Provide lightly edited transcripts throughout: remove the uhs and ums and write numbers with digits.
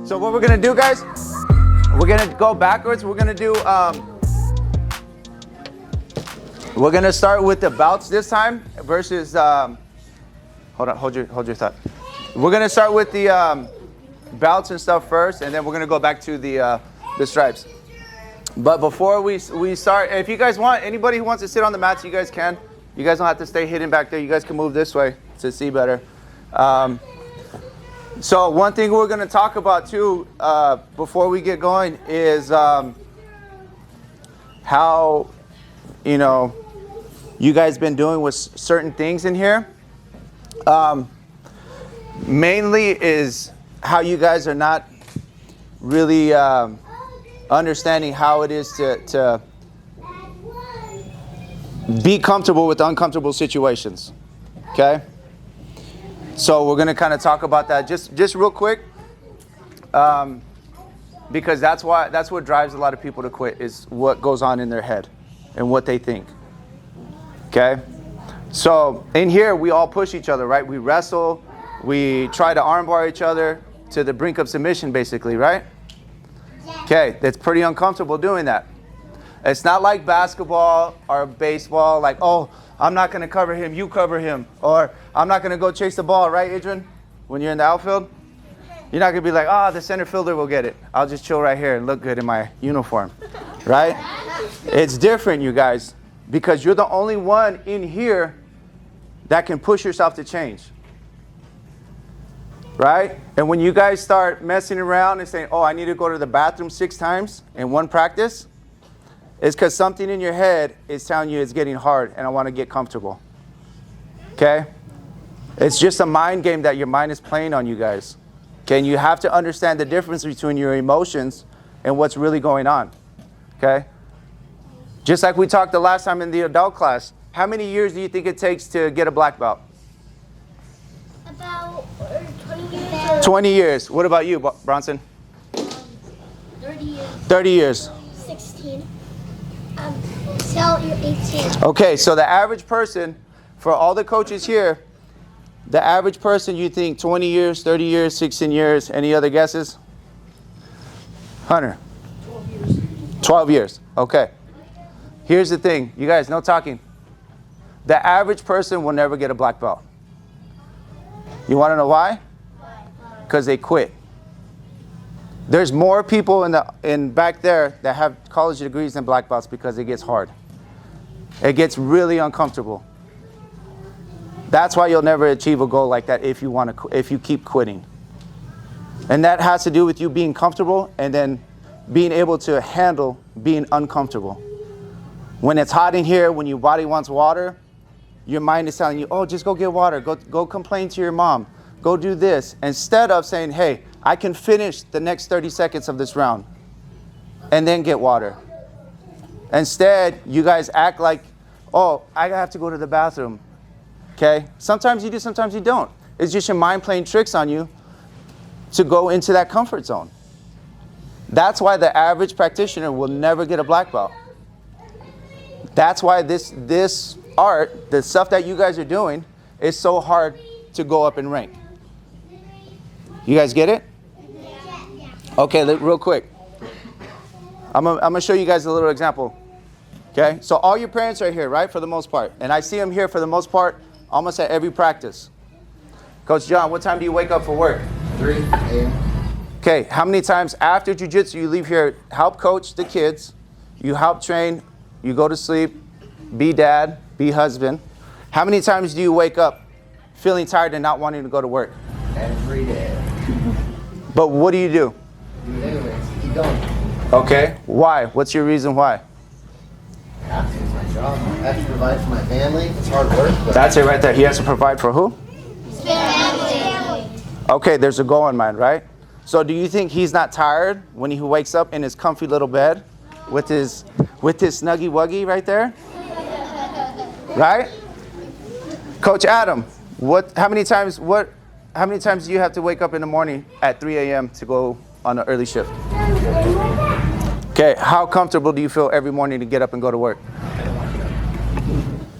So what we're gonna do, guys, we're gonna go backwards. We're gonna do, we're gonna start with the bouts this time versus, hold on, hold your thought. We're gonna start with the bouts and stuff first, and then we're gonna go back to the stripes. But before we start, if you guys want, anybody who wants to sit on the mats, you guys can. You guys don't have to stay hidden back there. You guys can move this way to see better. So one thing we're going to talk about too before we get going is how, you know, you guys been doing with certain things in here. Mainly is how you guys are not really understanding how it is to be comfortable with uncomfortable situations. Okay? So we're going to kind of talk about that just real quick, because that's what drives a lot of people to quit, is what goes on in their head and what they think. Okay? So in here, we all push each other, right? We wrestle, we try to armbar each other to the brink of submission, basically, right? Okay, that's pretty uncomfortable doing that. It's not like basketball or baseball, like, oh, I'm not going to cover him, you cover him. Or I'm not going to go chase the ball, right, Adrian? When you're in the outfield? You're not going to be like, the center fielder will get it. I'll just chill right here and look good in my uniform, right? It's different, you guys, because you're the only one in here that can push yourself to change, right? And when you guys start messing around and saying, I need to go to the bathroom 6 times in one practice, it's because something in your head is telling you it's getting hard and I want to get comfortable. Okay? It's just a mind game that your mind is playing on you guys. Okay? And you have to understand the difference between your emotions and what's really going on. Okay? Just like we talked the last time in the adult class, how many years do you think it takes to get a black belt? About 20 years. 20 years. What about you, Bronson? 30 years. 30 years. 16. Till you're 18. Okay, so the average person, for all the coaches here, the average person, you think 20 years, 30 years, 16 years, any other guesses? Hunter? 12 years. 12 years, okay. Here's the thing, you guys, no talking. The average person will never get a black belt. You want to know why? Because they quit. There's more people in back there that have college degrees than black belts because it gets hard. It gets really uncomfortable. That's why you'll never achieve a goal like that if you keep quitting. And that has to do with you being comfortable and then being able to handle being uncomfortable. When it's hot in here, when your body wants water, your mind is telling you, just go get water. Go complain to your mom. Go do this. Instead of saying, hey, I can finish the next 30 seconds of this round and then get water. Instead, you guys act like, I have to go to the bathroom. Okay? Sometimes you do, sometimes you don't. It's just your mind playing tricks on you to go into that comfort zone. That's why the average practitioner will never get a black belt. That's why this art, the stuff that you guys are doing, is so hard to go up in rank. You guys get it? Okay, real quick. I'm gonna show you guys a little example. Okay, so all your parents are here, right, for the most part. And I see them here for the most part almost at every practice. Coach John, what time do you wake up for work? 3 a.m. Okay, how many times after jiu-jitsu you leave here, help coach the kids, you help train, you go to sleep, be dad, be husband. How many times do you wake up feeling tired and not wanting to go to work? Every day. But what do you do? Do it anyways. Keep going. Okay, why? What's your reason why? I have to. It's my job. I have to provide for my family. It's hard work. But That's it right there. He has to provide for who? Family. Okay, there's a goal in mind, right? So do you think he's not tired when he wakes up in his comfy little bed with his snuggy wuggy right there? Right? Coach Adam, how many times do you have to wake up in the morning at 3 a.m. to go on an early shift? Okay, how comfortable do you feel every morning to get up and go to work?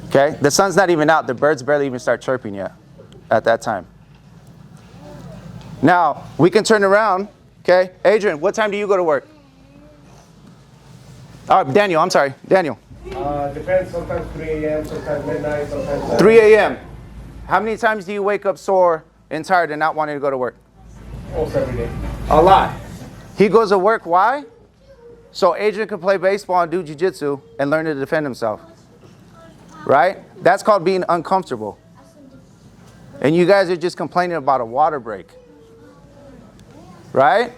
Okay, the sun's not even out. The birds barely even start chirping yet at that time. Now, we can turn around. Okay, Adrian, what time do you go to work? Daniel, I'm sorry. Daniel. Depends, sometimes 3 a.m., sometimes midnight, sometimes 3 a.m. How many times do you wake up sore and tired and not wanting to go to work? almost every day. A lot. He goes to work, why? So Adrian can play baseball and do jiu-jitsu and learn to defend himself. Right? That's called being uncomfortable. And you guys are just complaining about a water break. Right?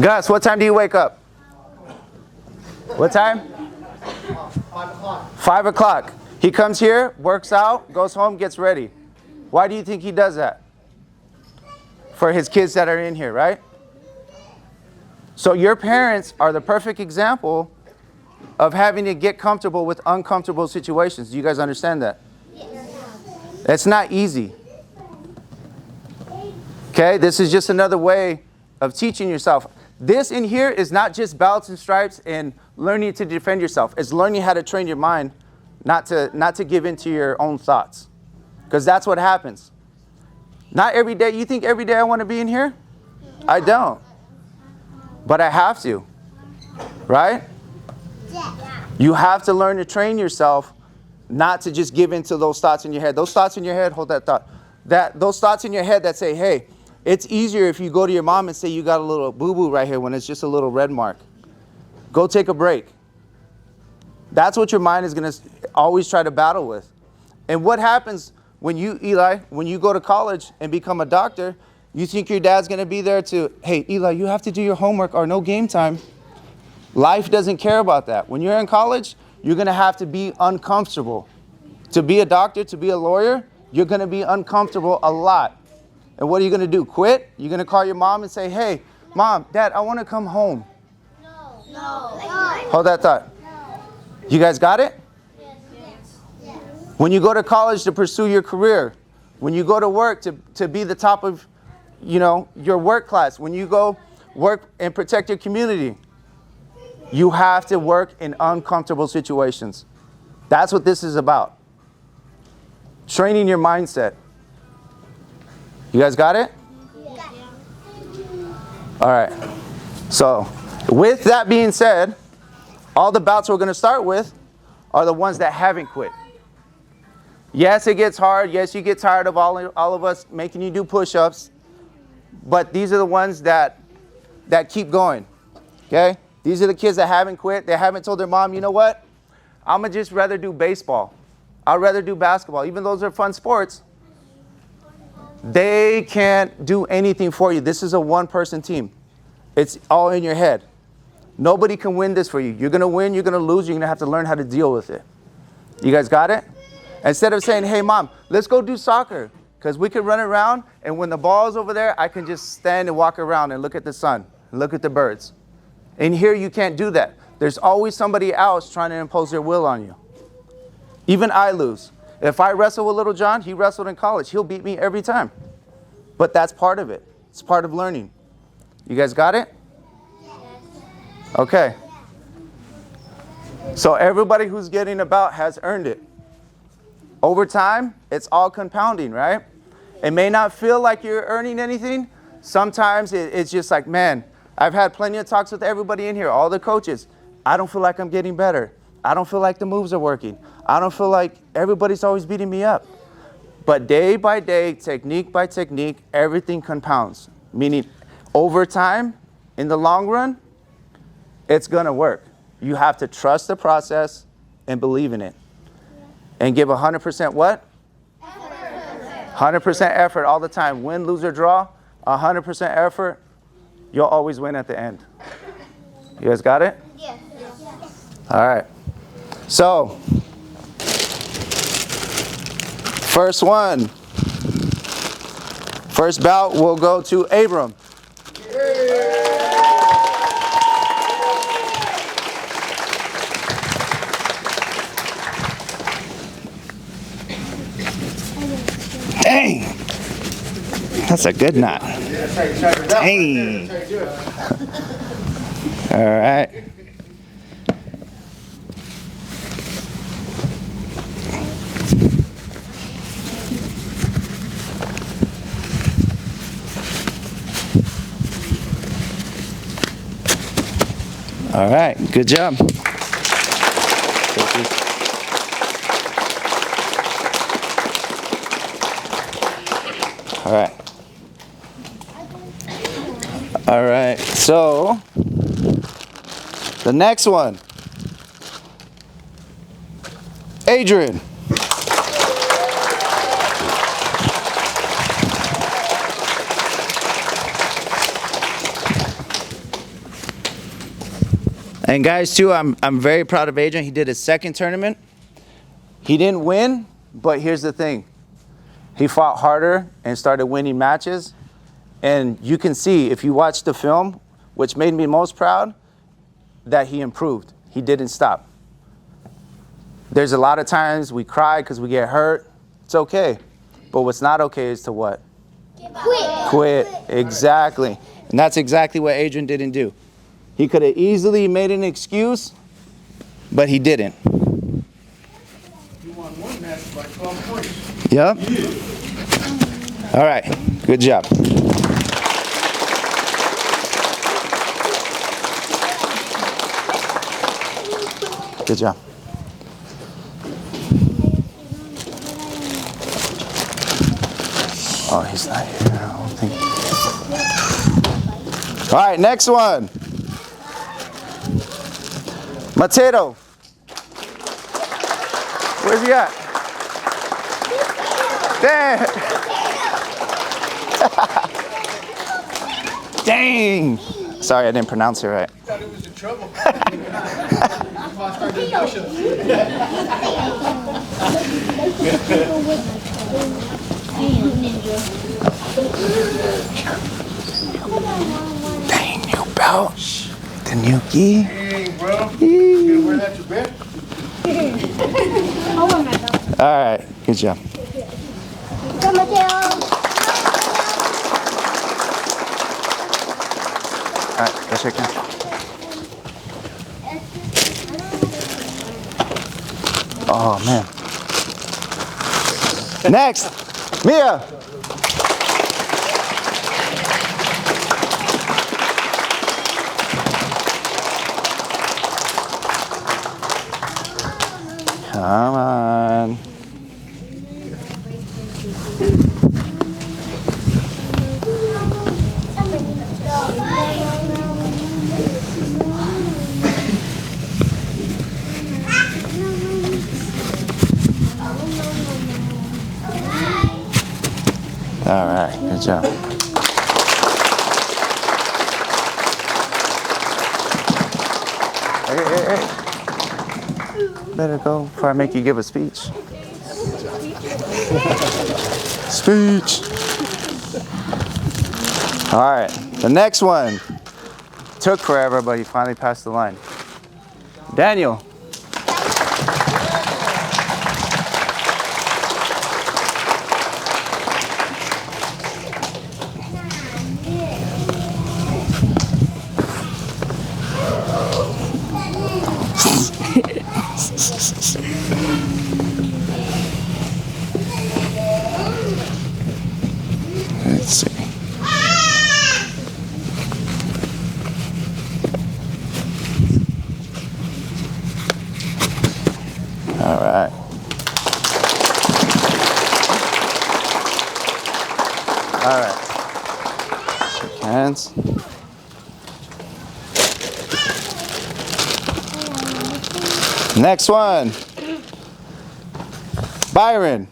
Gus, what time do you wake up? What time? 5 o'clock. 5 o'clock. He comes here, works out, goes home, gets ready. Why do you think he does that? For his kids that are in here, right? So your parents are the perfect example of having to get comfortable with uncomfortable situations. Do you guys understand that? It's not easy. Okay, this is just another way of teaching yourself. This in here is not just belts and stripes and learning to defend yourself. It's learning how to train your mind not to give in to your own thoughts. Because that's what happens. Not every day. You think every day I want to be in here? I don't. But I have to. Right? You have to learn to train yourself not to just give in to those thoughts in your head. Those thoughts in your head, hold that thought. Those thoughts in your head that say, hey, it's easier if you go to your mom and say you got a little boo-boo right here when it's just a little red mark. Go take a break. That's what your mind is going to always try to battle with. And what happens when you, Eli, when you go to college and become a doctor, you think your dad's going to be there to, hey, Eli, you have to do your homework or no game time. Life doesn't care about that. When you're in college, you're going to have to be uncomfortable. To be a doctor, to be a lawyer, you're going to be uncomfortable a lot. And what are you going to do? Quit? You're going to call your mom and say, hey, Mom, Dad, I want to come home. No. Hold that thought. You guys got it? When you go to college to pursue your career, when you go to work to be the top of, your work class, when you go work and protect your community, you have to work in uncomfortable situations. That's what this is about. Training your mindset. You guys got it? All right. So, with that being said, all the bouts we're going to start with are the ones that haven't quit. Yes, it gets hard. Yes, you get tired of all of us making you do push-ups. But these are the ones that keep going. Okay? These are the kids that haven't quit. They haven't told their mom, you know what? I'm going to just rather do baseball. I'd rather do basketball. Even though those are fun sports, they can't do anything for you. This is a one-person team. It's all in your head. Nobody can win this for you. You're going to win, you're going to lose, you're going to have to learn how to deal with it. You guys got it? Instead of saying, hey, Mom, let's go do soccer, because we can run around, and when the ball's over there, I can just stand and walk around and look at the sun, and look at the birds. And here you can't do that. There's always somebody else trying to impose their will on you. Even I lose. If I wrestle with Little John, he wrestled in college. He'll beat me every time. But that's part of it. It's part of learning. You guys got it? Okay. So everybody who's getting a bout has earned it. Over time, it's all compounding, right? It may not feel like you're earning anything. Sometimes it's just like, man, I've had plenty of talks with everybody in here, all the coaches. I don't feel like I'm getting better. I don't feel like the moves are working. I don't feel like everybody's always beating me up. But day by day, technique by technique, everything compounds. Meaning, over time, in the long run, it's going to work. You have to trust the process and believe in it. And give 100% what? Effort. 100% effort all the time. Win, lose, or draw, 100% effort. You'll always win at the end. You guys got it? Yes. All right. So, first one. First bout will go to Abram. Dang! That's a good knot. Dang! All right. All right, good job. All right. All right, so the next one, Adrian. And guys, too, I'm very proud of Adrian. He did his second tournament. He didn't win, but here's the thing. He fought harder and started winning matches. And you can see, if you watch the film, which made me most proud, that he improved. He didn't stop. There's a lot of times we cry because we get hurt. It's okay. But what's not okay is to what? Quit. Exactly. And that's exactly what Adrian didn't do. He could have easily made an excuse, but he didn't. You won one match by 12 points. Yep. All right. Good job. Good job. Oh, he's not here. I don't think. All right, next one. Mateo. Where's he at? Dang. Dang. Sorry, I didn't pronounce it right. I thought it was in trouble. That's why I started doing push-ups. Dang, new belt. The new gi. Dang, bro. You gonna wear that to bed? All right, good job. Go, Mateo. All right, go shake hands. Oh, man. Next, Mia. Come on. All right, good job. Hey. Better go before I make you give a speech. Speech. All right, the next one. Took forever, but he finally passed the line. Daniel. Let's see. All right. All right. Shake hands. Next one. Byron.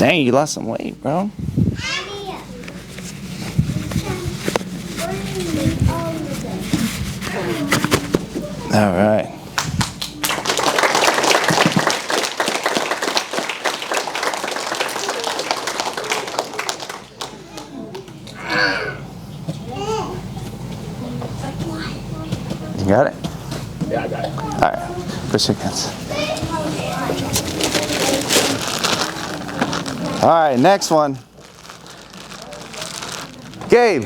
Dang, you lost some weight, bro. All right. You got it? Yeah, I got it. All right. Push your hands. All right, next one. Gabe.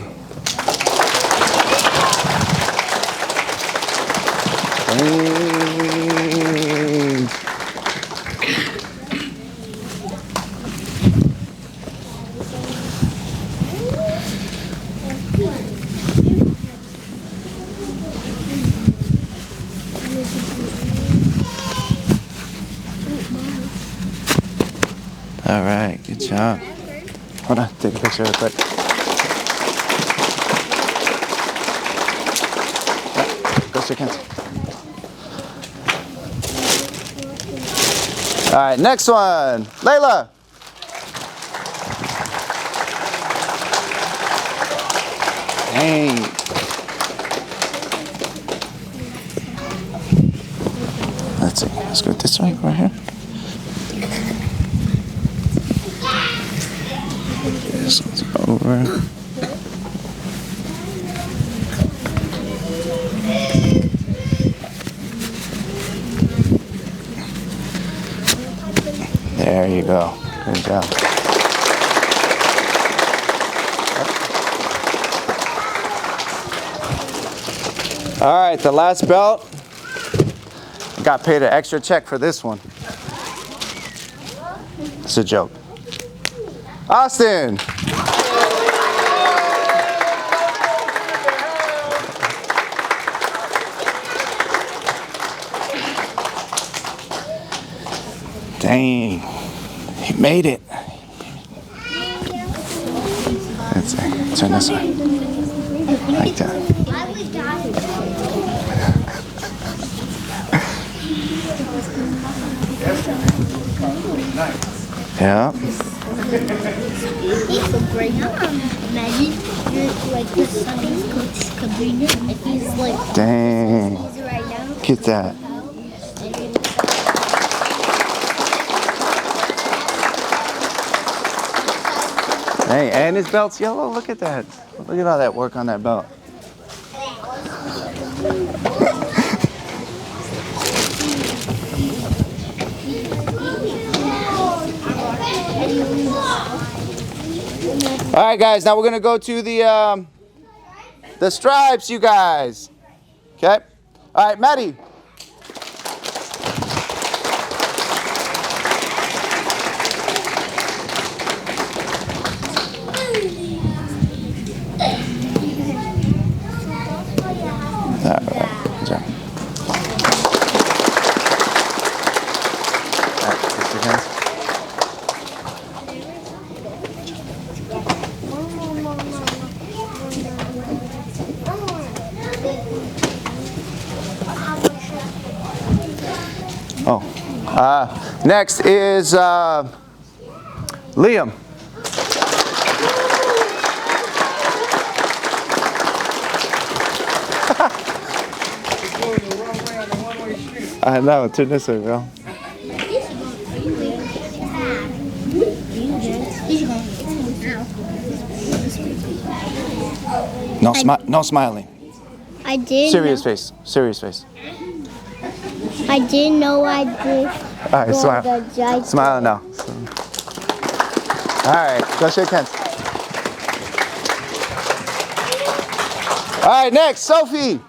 All right, good job. Hold on, take a picture real quick. Go shake hands. All right, next one. Layla. Dang. Let's see. Let's go this way, right here. This one's over. There you go. Good job. All right, the last belt. I got paid an extra check for this one. It's a joke. Austin. Dang, he made it. Let's see. Turn this way. Like that. Yeah. Imagine you're like the Sunday coach Cobrinha, and he's like Dang. he's right now. Get that. Hey, and his belt's yellow. Look at that. Look at all that work on that belt. All right, guys. Now we're gonna go to the stripes, you guys. Okay. All right, Maddie. All right. Good job. All right, lift your hands. Oh, next is Liam. I know, turn this way, bro. No smiling. I did. Serious face. Serious face. I didn't know I did. All right, smile. Smile now. All right, go shake hands. All right, next, Sophie.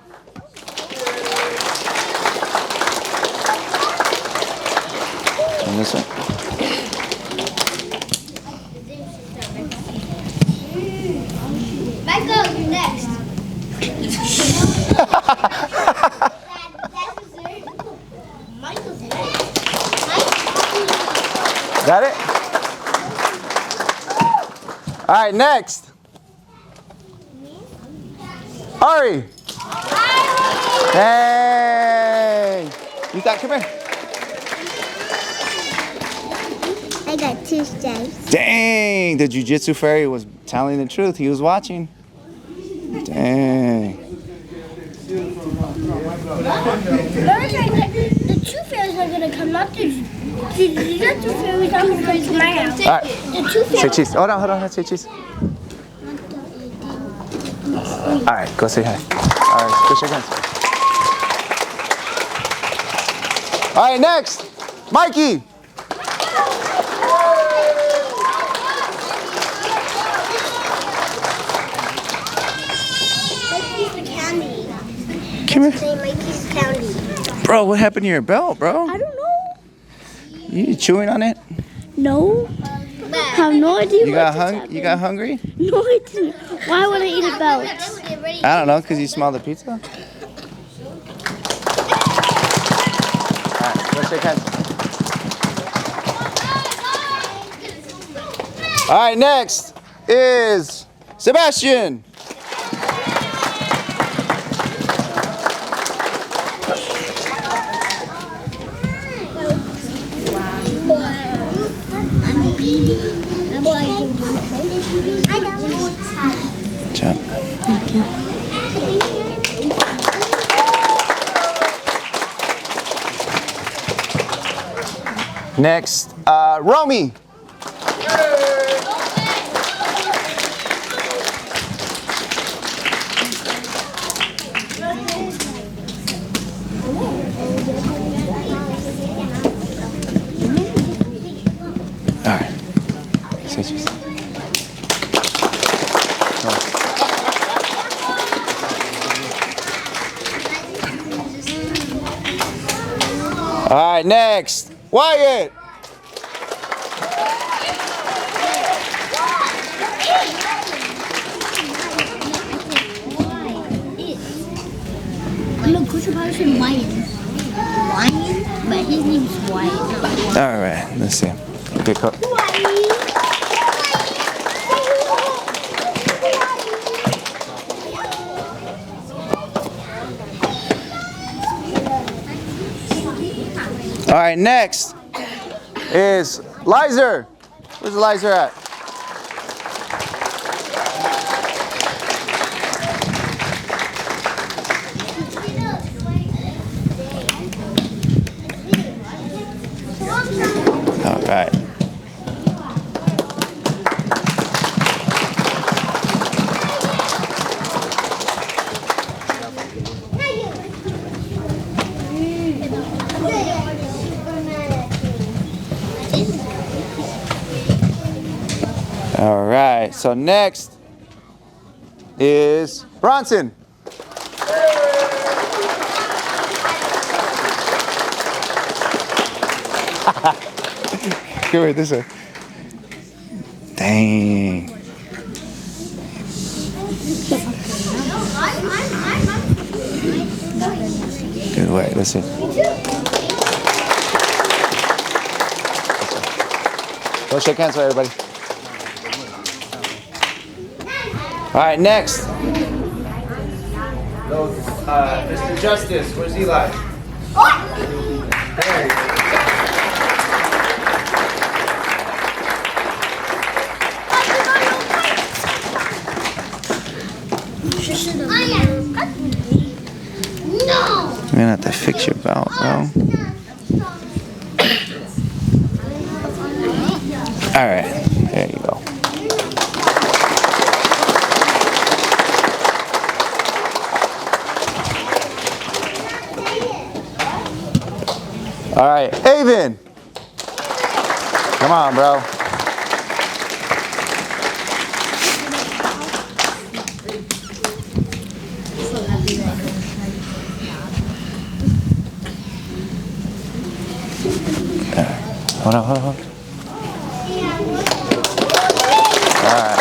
And this way. Michael, you're next. Michael's next. Got it? All right, next. Ari. Hey. You thought, come here. I got 2 stripes. Dang, the jiu-jitsu fairy was telling the truth. He was watching. Dang. The 2 fairies are gonna come, not the 2 fairies are gonna come to my house. All right. The 2 Say fairies. cheese. Hold on. Say cheese. All right, go say hi. All right, go shake hands. All right, next, Mikey. Mikey's the candy. Come here. Say Mikey's candy. Bro, what happened to your belt, bro? I don't know. You chewing on it? No. I have no idea. You got hungry? No, I didn't. Why would I eat a belt? I don't know, because you smell the pizza. All right, let's shake hands. All right, next is Sebastian. Jump. Next, Romy. All right. Say cheese. All right, next, Wyatt. No, Coach probably said Wyatt. Wyatt? But his name's Wyatt. All right, let's see. Okay, cool. All right, next is Lizer. Where's Lizer at? All right. All right, so next is Bronson. Come here, this way. Dang. Good way, listen. Go shake hands with everybody. All right, next. Mr. Justice, where's Eli? There you go. No! You're gonna have to fix your belt, bro. All right, there you go. All right, Haven. Come on, bro. Hold on. All right.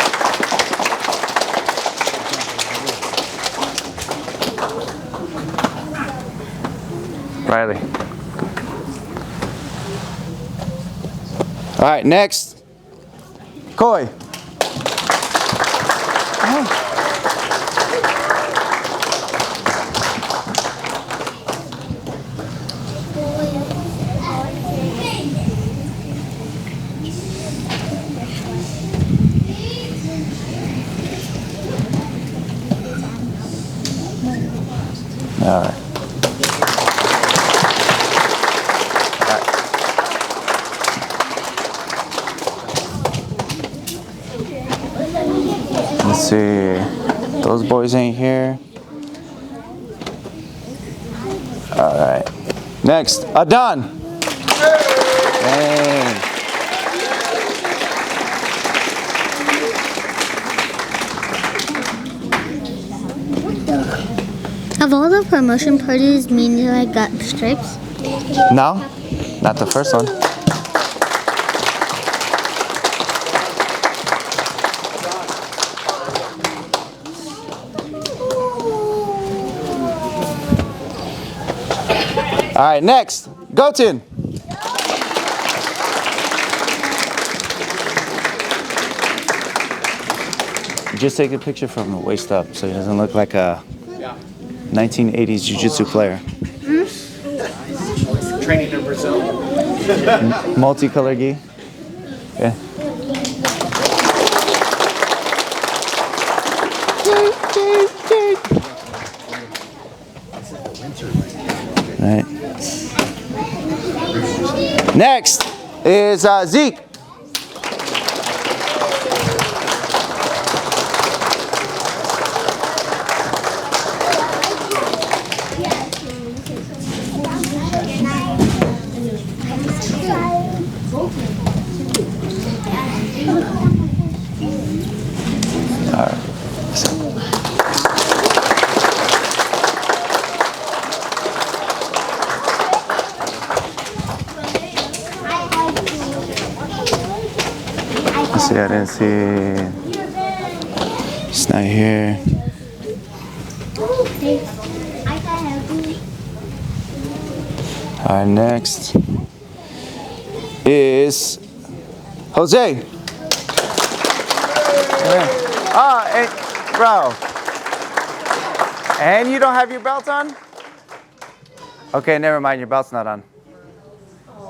Riley. All right, next. Coy. All right. Let's see. Those boys ain't here. All right. Next, Adon. Dang. Have all the promotion parties mean that I got stripes? No, not the first one. All right, next, Gotin. Just take a picture from the waist up so he doesn't look like a 1980s jiu-jitsu player. Training in Brazil. Multicolor gi. Yeah. All right. Next is Zeke. See, I didn't see. It's not here. All right, next is Jose. Oh, hey, bro. And you don't have your belt on? Okay, never mind. Your belt's not on.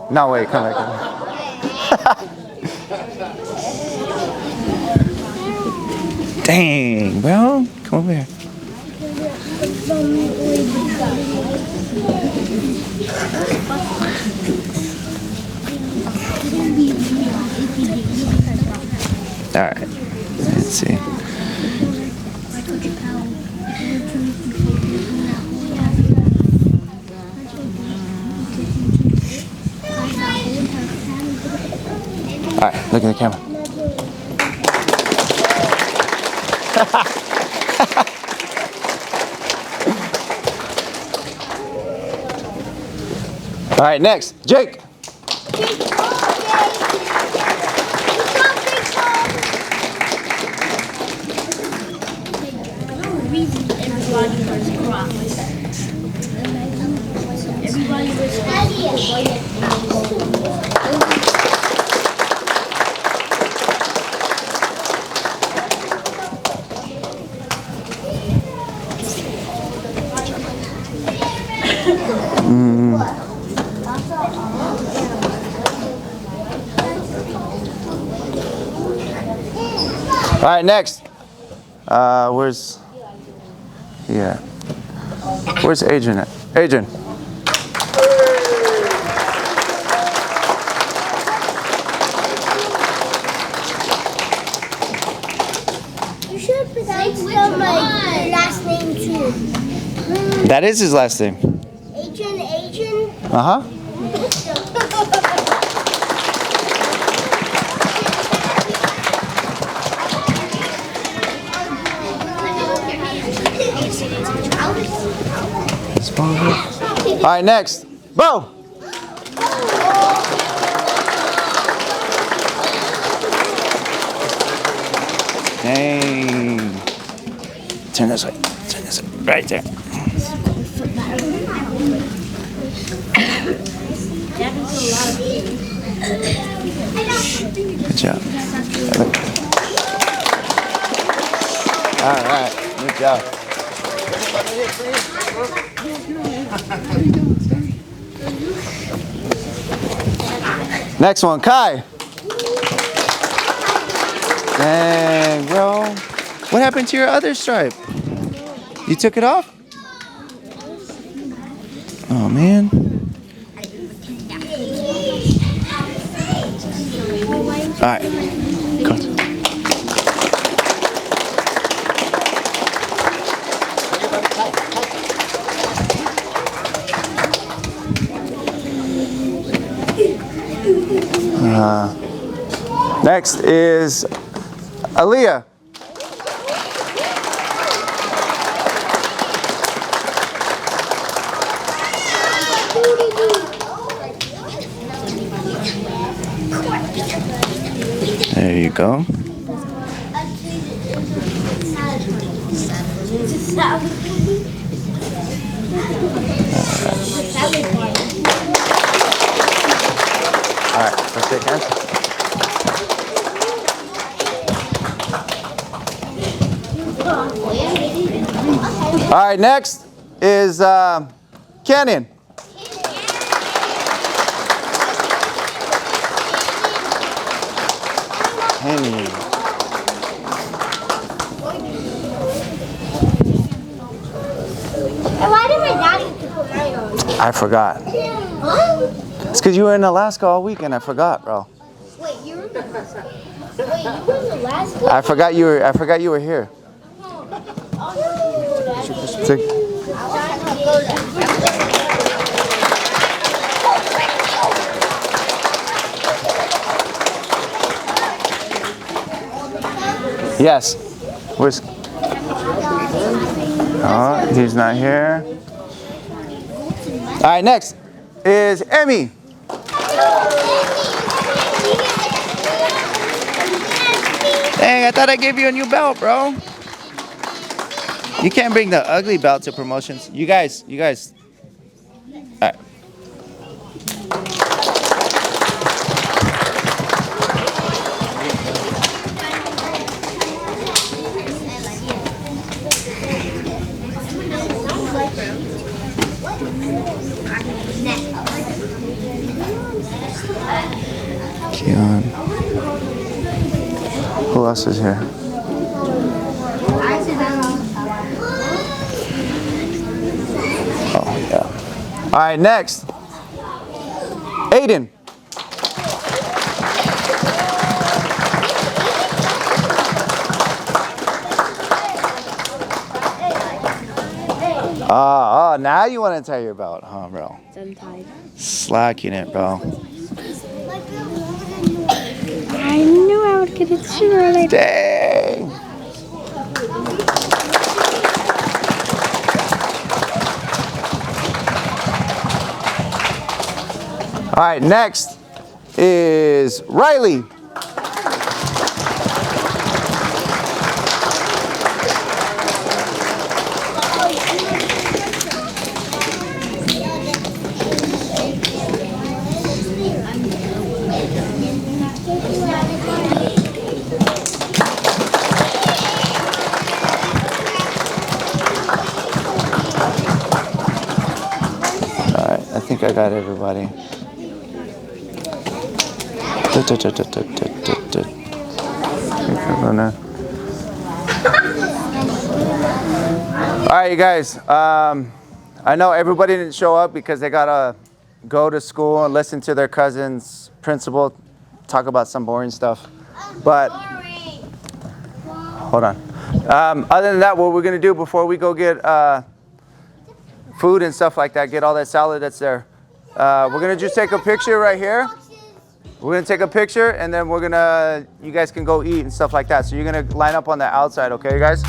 No, wait, come back. Dang, bro. Come over here. All right. Let's see. All right, look at the camera. All right, next, Jake. All right, next. Where's he at? Where's Adrian at? Adrian. You should pronounce my last name too. That is his last name. Adrian. Uh-huh. All right, next. Bo. Dang. Turn this way. Turn this way. Right there. Good job. All right. Good job. Next one, Kai. Dang, bro. What happened to your other stripe? You took it off? Oh man. All right. Go. Next is Aaliyah. There you go. All right, let's shake hands. All right, next is Cannon. Henny. Why did my daddy put mine on? I forgot. What? It's because you were in Alaska all weekend. I forgot, bro. Wait, you were in the last one? I forgot you were here. Yes. Where's? Oh, he's not here. All right, next is Emmy. Dang, I thought I gave you a new belt, bro. You can't bring the ugly belt to promotions. You guys. All right. Keon. Who else is here? Oh, yeah. All right, next. Aiden. Now you want to tie your belt, huh, bro? It's untied. Slacking it, bro. I knew I would get it sooner or later. Dang. All right, next is Riley. I think I got everybody. All right, you guys. I know everybody didn't show up because they gotta go to school and listen to their cousin's principal talk about some boring stuff. But hold on. Other than that, what we're gonna do before we go get food and stuff like that, get all that salad that's there. We're gonna just take a picture right here. We're gonna take a picture and then you guys can go eat and stuff like that. So you're gonna line up on the outside, okay, you guys?